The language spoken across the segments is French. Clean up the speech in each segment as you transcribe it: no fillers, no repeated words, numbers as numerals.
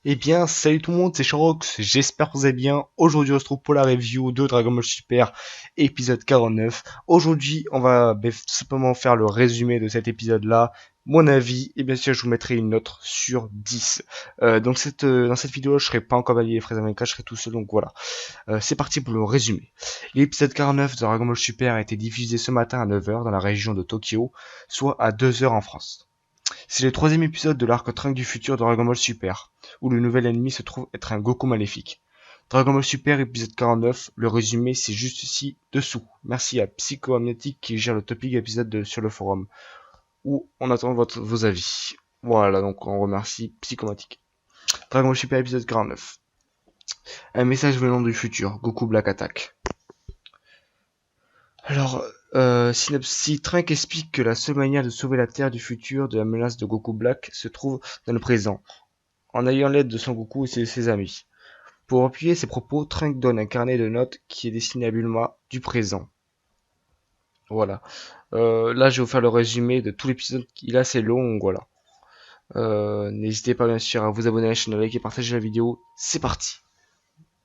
Eh bien, salut tout le monde, c'est Chorox, j'espère que vous allez bien. Aujourd'hui, on se trouve pour la review de Dragon Ball Super, épisode 49. Aujourd'hui, on va tout simplement faire le résumé de cet épisode-là, mon avis, et bien sûr, je vous mettrai une note sur 10. Dans cette vidéo, je serai pas en cavalier les fraises américaines, je serai tout seul, donc voilà. C'est parti pour le résumé. L'épisode 49 de Dragon Ball Super a été diffusé ce matin à 9 heures dans la région de Tokyo, soit à 2 heures en France. C'est le troisième épisode de l'arc Trunks du futur de Dragon Ball Super, où le nouvel ennemi se trouve être un Goku maléfique. Dragon Ball Super épisode 49, le résumé c'est juste ici dessous. Merci à Psychoamnétique qui gère le topic épisode sur le forum, où on attend vos avis. Voilà, donc on remercie Psychomatique. Dragon Ball Super épisode 49. Un message venant du futur, Goku Black Attack. Alors, Synopsis, Trunks explique que la seule manière de sauver la Terre du futur de la menace de Goku Black se trouve dans le présent, en ayant l'aide de Son Goku et ses amis. Pour appuyer ses propos, Trunks donne un carnet de notes qui est destiné à Bulma du présent. Voilà. Là, je vais vous faire le résumé de tout l'épisode. Il est assez long, voilà. N'hésitez pas bien sûr à vous abonner à la chaîne, à liker et partager la vidéo. C'est parti.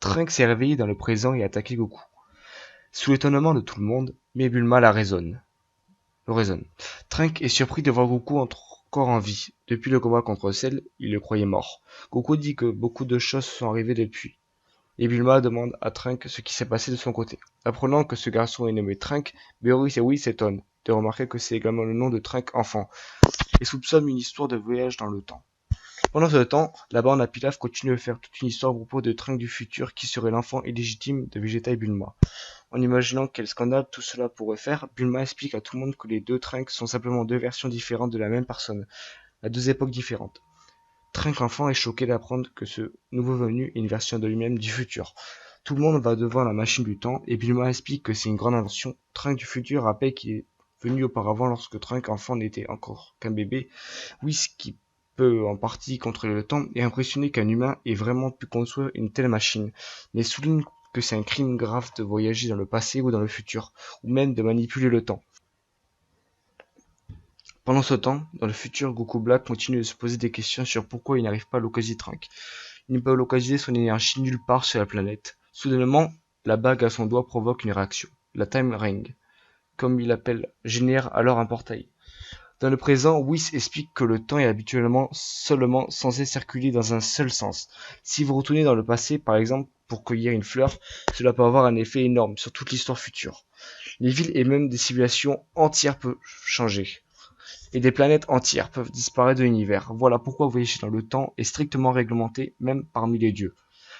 Trunks s'est réveillé dans le présent et a attaqué Goku. Sous l'étonnement de tout le monde, mais Bulma le raisonne. Trunks est surpris de voir Goku encore en vie. Depuis le combat contre Cell, il le croyait mort. Goku dit que beaucoup de choses sont arrivées depuis. Et Bulma demande à Trunks ce qui s'est passé de son côté. Apprenant que ce garçon est nommé Trunks, Beerus et Whis s'étonnent de remarquer que c'est également le nom de Trunks enfant, et soupçonnent une histoire de voyage dans le temps. Pendant ce temps, la bande à Pilaf continue de faire toute une histoire à propos de Trunks du futur qui serait l'enfant illégitime de Vegeta et Bulma. En imaginant quel scandale tout cela pourrait faire, Bulma explique à tout le monde que les deux Trunks sont simplement deux versions différentes de la même personne, à deux époques différentes. Trunks enfant est choqué d'apprendre que ce nouveau venu est une version de lui-même du futur. Tout le monde va devant la machine du temps et Bulma explique que c'est une grande invention. Trunks du futur rappelle qu'il est venu auparavant lorsque Trunks enfant n'était encore qu'un bébé. Whis qui peut en partie contrôler le temps est impressionné qu'un humain ait vraiment pu construire une telle machine, mais souligne que c'est un crime grave de voyager dans le passé ou dans le futur, ou même de manipuler le temps. Pendant ce temps, dans le futur, Goku Black continue de se poser des questions sur pourquoi il n'arrive pas à localiser Trunks. Il ne peut localiser son énergie nulle part sur la planète. Soudainement, la bague à son doigt provoque une réaction. La Time Ring, comme il l'appelle, génère alors un portail. Dans le présent, Whis explique que le temps est habituellement seulement censé circuler dans un seul sens. Si vous retournez dans le passé, par exemple, pour cueillir une fleur, cela peut avoir un effet énorme sur toute l'histoire future. Les villes et même des civilisations entières peuvent changer. Et des planètes entières peuvent disparaître de l'univers. Voilà pourquoi voyager dans le temps est strictement réglementé, même parmi les dieux.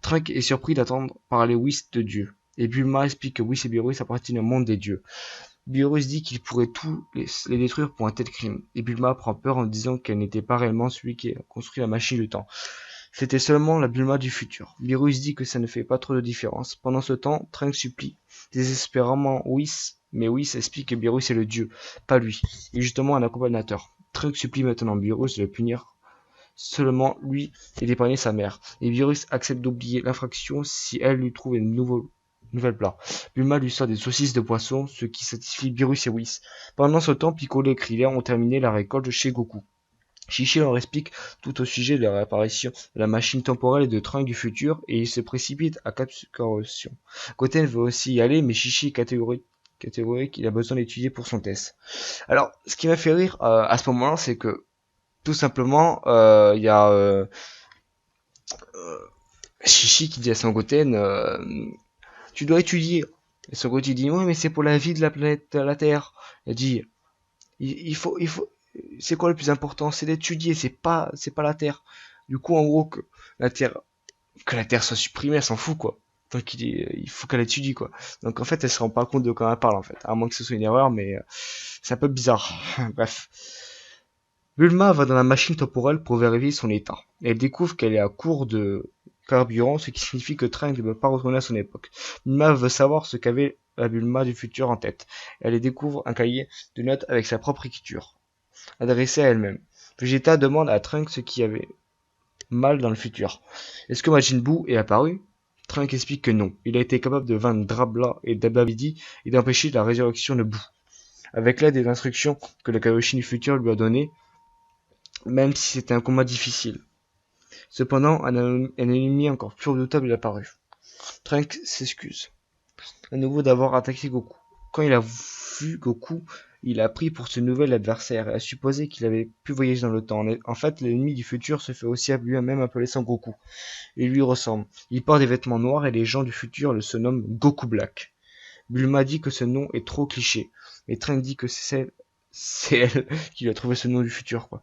Trunks est surpris d'attendre parler Whis de Dieu. Et Bulma explique que Whis et Beerus appartiennent au monde des dieux. Beerus dit qu'il pourrait tous les détruire pour un tel crime, et Bulma prend peur en disant qu'elle n'était pas réellement celui qui a construit la machine du temps. C'était seulement la Bulma du futur. Beerus dit que ça ne fait pas trop de différence. Pendant ce temps, Trunks supplie désespérément Whis, mais Whis explique que Beerus est le dieu, pas lui, et justement un accompagnateur. Trunks supplie maintenant Beerus de le punir seulement lui et d'épargner sa mère, et Beerus accepte d'oublier l'infraction si elle lui trouve une nouvelle plat. Bulma lui sort des saucisses de poisson, ce qui satisfie Beerus et Whis. Pendant ce temps, Piccolo et Krillin ont terminé la récolte chez Goku. Chichi leur explique tout au sujet de la réapparition de la machine temporelle et de Trunks du futur, et il se précipite à Capscortion. Goten veut aussi y aller, mais Chichi est catégorique, il a besoin d'étudier pour son test. Alors, ce qui m'a fait rire à ce moment-là, c'est que tout simplement, il y a Chichi qui dit à Sangoten, tu dois étudier. Et Sangoten dit, oui, mais c'est pour la vie de la planète, de la Terre. Il dit, il faut, c'est quoi le plus important? C'est d'étudier, c'est pas la Terre. Du coup, en gros, que la Terre soit supprimée, elle s'en fout, quoi. Donc il faut qu'elle étudie, quoi. Donc en fait, elle se rend pas compte de quoi elle parle, en fait. À moins que ce soit une erreur, mais c'est un peu bizarre. Bref. Bulma va dans la machine temporelle pour vérifier son état. Elle découvre qu'elle est à court de carburant, ce qui signifie que Trunks ne peut pas retourner à son époque. Bulma veut savoir ce qu'avait la Bulma du futur en tête. Elle découvre un cahier de notes avec sa propre écriture, adressée à elle-même. Vegeta demande à Trunks ce qui avait mal dans le futur. Est-ce que Majin Buu est apparu? Trunks explique que non. Il a été capable de vaincre Drabla et Dababidi et d'empêcher la résurrection de Buu. Avec l'aide des instructions que le Kaioshin du futur lui a données, même si c'était un combat difficile. Cependant, un ennemi encore plus redoutable est apparu. Trunks s'excuse à nouveau d'avoir attaqué Goku. Quand il a vu Goku, il a pris pour ce nouvel adversaire et a supposé qu'il avait pu voyager dans le temps. En fait, l'ennemi du futur se fait aussi lui-même appeler Son Goku. Il lui ressemble. Il porte des vêtements noirs et les gens du futur le surnomment Goku Black. Bulma dit que ce nom est trop cliché, mais Trunks dit que c'est elle qui lui a trouvé ce nom du futur, quoi.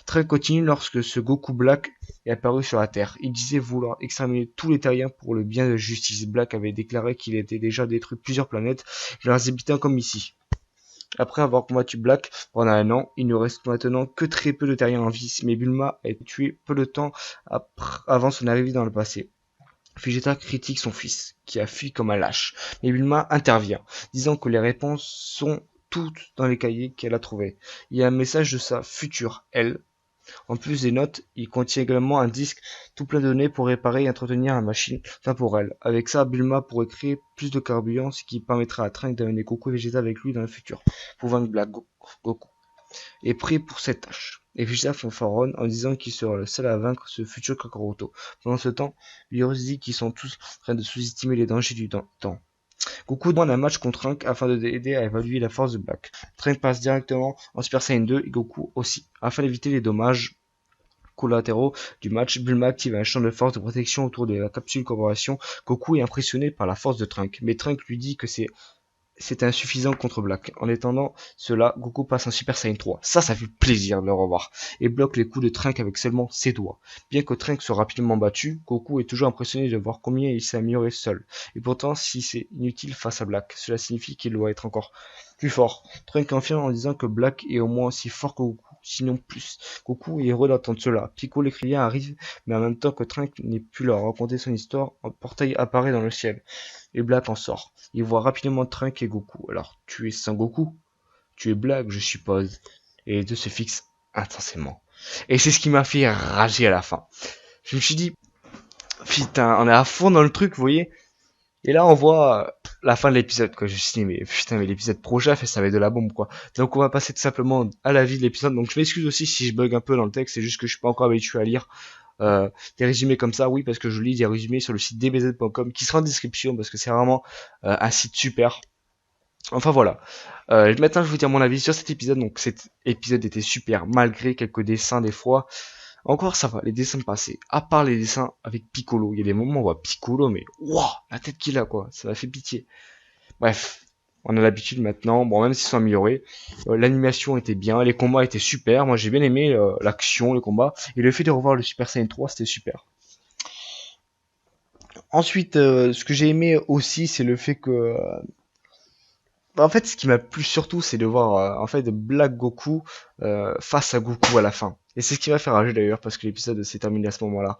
Trunks continue lorsque ce Goku Black est apparu sur la Terre. Il disait vouloir exterminer tous les Terriens pour le bien de la justice. Black avait déclaré qu'il était déjà détruit plusieurs planètes, leurs habitants comme ici. Après avoir combattu Black pendant un an, il ne reste maintenant que très peu de Terriens en vie, mais Bulma a été tué peu de temps avant son arrivée dans le passé. Vegeta critique son fils, qui a fui comme un lâche, mais Bulma intervient, disant que les réponses sont toutes dans les cahiers qu'elle a trouvés. Il y a un message de sa future elle. En plus des notes, il contient également un disque tout plein de données pour réparer et entretenir la machine temporelle. Avec ça, Bulma pourrait créer plus de carburant, ce qui permettra à Trunks d'amener Goku et Vegeta avec lui dans le futur, pour vaincre Black Goku. Est prêt pour cette tâche. Et Vegeta fanfaronne en disant qu'il sera le seul à vaincre ce futur Kakaroto. Pendant ce temps, Lyros dit qu'ils sont tous en train de sous-estimer les dangers du temps. Goku demande un match contre Trunks afin de l'aider à évaluer la force de Black. Trunks passe directement en Super Saiyan 2 et Goku aussi. Afin d'éviter les dommages collatéraux du match, Bulma active un champ de force de protection autour de la capsule corporation. Goku est impressionné par la force de Trunks, mais Trunks lui dit que c'est insuffisant contre Black. En étendant cela, Goku passe en Super Saiyan 3. Ça fait plaisir de le revoir. Et bloque les coups de Trunks avec seulement ses doigts. Bien que Trunks soit rapidement battu, Goku est toujours impressionné de voir combien il s'est amélioré seul. Et pourtant, si c'est inutile face à Black, cela signifie qu'il doit être encore plus fort. Trunks confirme en disant que Black est au moins aussi fort que Goku, sinon plus. Goku est heureux d'entendre cela. Piccolo l'écrivain arrive, mais en même temps que Trunks n'est plus là à raconter son histoire, un portail apparaît dans le ciel. Et Black en sort. Il voit rapidement Trunks et Goku. Alors, tu es Sangoku, tu es Black, je suppose. Et les deux se fixent intensément. Et c'est ce qui m'a fait rager à la fin. Je me suis dit, putain, on est à fond dans le truc, vous voyez. Et là, on voit la fin de l'épisode, quoi. Je me suis dit, mais putain, mais l'épisode prochain, ça va être de la bombe, quoi. Donc, on va passer tout simplement à la vie de l'épisode. Donc, je m'excuse aussi si je bug un peu dans le texte. C'est juste que je suis pas encore habitué à lire des résumés comme ça, oui, parce que je lis des résumés sur le site dbz.com qui sera en description parce que c'est vraiment un site super. Enfin voilà. Maintenant, je vais vous dire mon avis sur cet épisode. Donc, cet épisode était super malgré quelques dessins des fois. Encore ça va, les dessins passés. À part les dessins avec Piccolo, il y a des moments où on voit Piccolo, mais waouh, la tête qu'il a, quoi. Ça m'a fait pitié. Bref, on a l'habitude maintenant. Bon, même s'ils sont améliorés, l'animation était bien, les combats étaient super. Moi, j'ai bien aimé l'action, le combat, et le fait de revoir le Super Saiyan 3, c'était super. Ensuite, ce que j'ai aimé aussi, c'est le fait que en fait, ce qui m'a plu surtout, c'est de voir en fait Black Goku face à Goku à la fin. Et c'est ce qui m'a fait rager d'ailleurs parce que l'épisode s'est terminé à ce moment-là.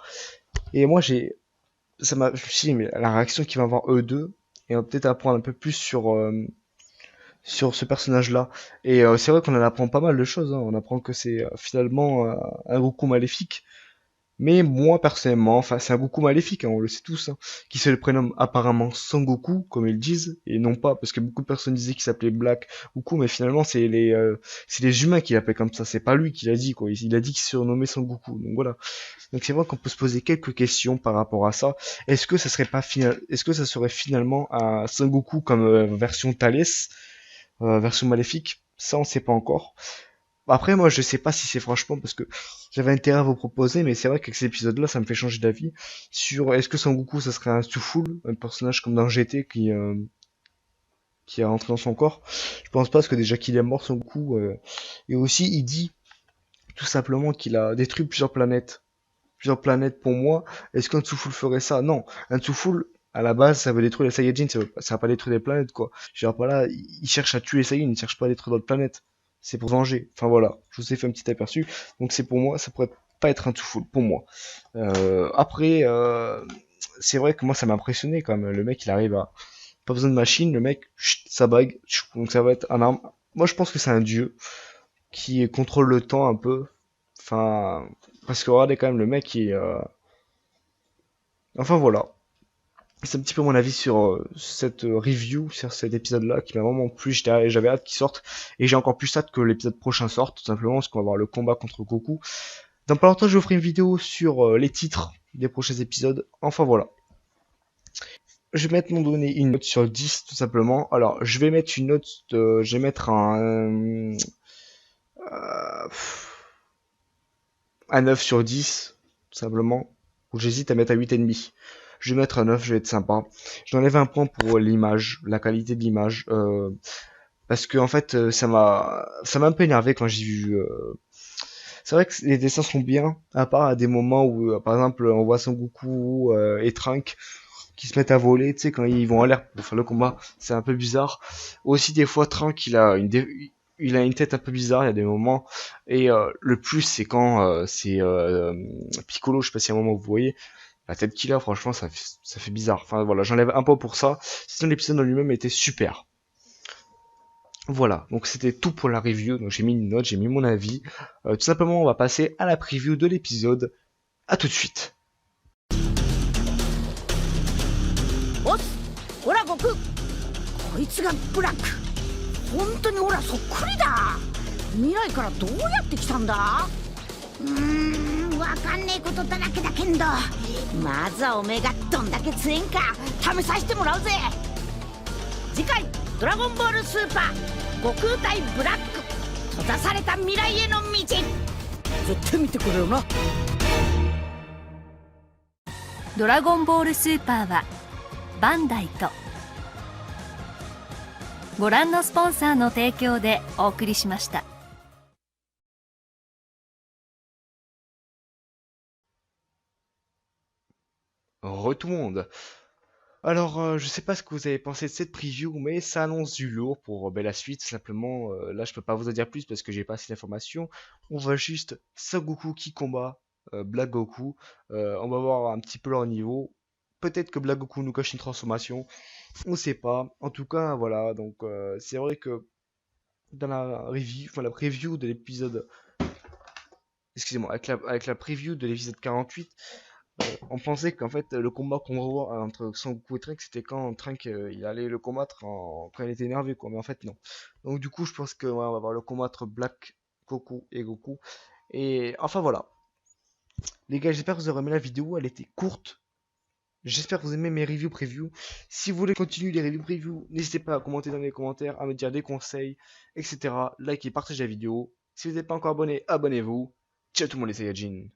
Et moi, je me suis dit, mais la réaction qu'ils vont avoir eux deux, et on va peut-être apprendre un peu plus sur ce personnage-là. Et c'est vrai qu'on en apprend pas mal de choses. Hein. On apprend que c'est finalement un Goku maléfique. Mais moi, personnellement, enfin, c'est un Goku maléfique, hein, on le sait tous, hein, qui se le prénomme apparemment Sangoku, comme ils disent, et non pas, parce que beaucoup de personnes disaient qu'il s'appelait Black Goku, mais finalement, c'est les humains qui l'appellent comme ça, c'est pas lui qui l'a dit, quoi. Il a dit qu'il se surnommait Sangoku, donc voilà. Donc c'est vrai qu'on peut se poser quelques questions par rapport à ça. Est-ce que ça serait finalement un Sangoku comme version Thalès, version maléfique? Ça, on sait pas encore. Après, moi, je sais pas si c'est franchement parce que j'avais intérêt à vous proposer, mais c'est vrai qu'avec cet épisode-là, ça me fait changer d'avis sur est-ce que Son Goku, ça serait un Souful, un personnage comme dans GT qui est rentré dans son corps. Je pense pas parce que déjà qu'il est mort, Son Goku, et aussi il dit tout simplement qu'il a détruit plusieurs planètes. Plusieurs planètes pour moi. Est-ce qu'un Souful ferait ça? Non, un Souful à la base, ça veut détruire les Saiyajins, ça va pas détruire des planètes, quoi. Genre, pas là, il cherche à tuer les Saiyans, il cherche pas à détruire d'autres planètes. C'est pour venger. Enfin voilà, je vous ai fait un petit aperçu. Donc c'est pour moi, ça pourrait pas être un tout full, pour moi. Après, c'est vrai que moi ça m'a impressionné quand même. Le mec, il arrive à... Pas besoin de machine, le mec, chut, ça bague, donc ça va être un arme. Moi je pense que c'est un dieu qui contrôle le temps un peu. Enfin, parce que regardez quand même le mec qui... Enfin voilà. C'est un petit peu mon avis sur cette review, sur cet épisode-là, qui m'a vraiment plu. J'avais hâte qu'il sorte, et j'ai encore plus hâte que l'épisode prochain sorte, tout simplement, parce qu'on va voir le combat contre Goku. Dans pas longtemps, je vous ferai une vidéo sur les titres des prochains épisodes. Enfin voilà. Je vais mettre donner une note sur 10 tout simplement. Alors, je vais mettre une note je vais mettre un 9 sur 10 tout simplement. Ou j'hésite à mettre à 8,5. Je vais mettre un 9, je vais être sympa. J'enlève un point pour l'image, la qualité de l'image. Parce que en fait, ça m'a un peu énervé quand j'ai vu. C'est vrai que les dessins sont bien, à part à des moments où, par exemple, on voit Son Goku et Trunks qui se mettent à voler, tu sais, quand ils vont en l'air pour faire le combat, c'est un peu bizarre. Aussi, des fois, Trunks, il a une tête un peu bizarre, il y a des moments. Et le plus, c'est quand c'est Piccolo, je sais pas si à un moment vous voyez, la tête qu'il a, franchement, ça fait bizarre. Enfin voilà, j'enlève un point pour ça. Sinon, l'épisode en lui-même était super. Voilà, donc c'était tout pour la review. Donc j'ai mis une note, j'ai mis mon avis. Tout simplement, on va passer à la preview de l'épisode. À tout de suite. おっほら悟空、こいつがブラック。本当にほらそっくりだ。未来からどうやって来たんだ。わかんねえことだらけだけんど、まずはおめえがどんだけ強えんか試させてもらうぜ。次回「ドラゴンボールスーパー悟空対ブラック閉ざされた未来への道」絶対見てくれよな。ドラゴンボールスーパーはバンダイとご覧のスポンサーの提供でお送りしました。Re tout le monde. Alors, je sais pas ce que vous avez pensé de cette preview, mais ça annonce du lourd pour la suite. Simplement, là, je peux pas vous en dire plus parce que j'ai pas assez d'informations. On voit juste Son Goku qui combat Black Goku. On va voir un petit peu leur niveau. Peut-être que Black Goku nous cache une transformation. On sait pas. En tout cas, voilà. Donc, c'est vrai que dans la review, enfin la preview de l'épisode, excusez-moi, avec la preview de l'épisode 48. On pensait qu'en fait le combat qu'on va voir entre Son Goku et Trunks c'était quand Trunks il allait le combattre quand il était énervé quoi, mais en fait non. Donc du coup je pense que ouais, on va voir le combattre Black Goku et Goku. Et enfin voilà. Les gars, j'espère que vous aurez aimé la vidéo, elle était courte. J'espère que vous aimez mes reviews preview. Si vous voulez continuer les reviews preview, n'hésitez pas à commenter dans les commentaires, à me dire des conseils, etc. Likez, partagez la vidéo. Si vous n'êtes pas encore abonné, abonnez-vous. Ciao tout le monde les Saiyajins.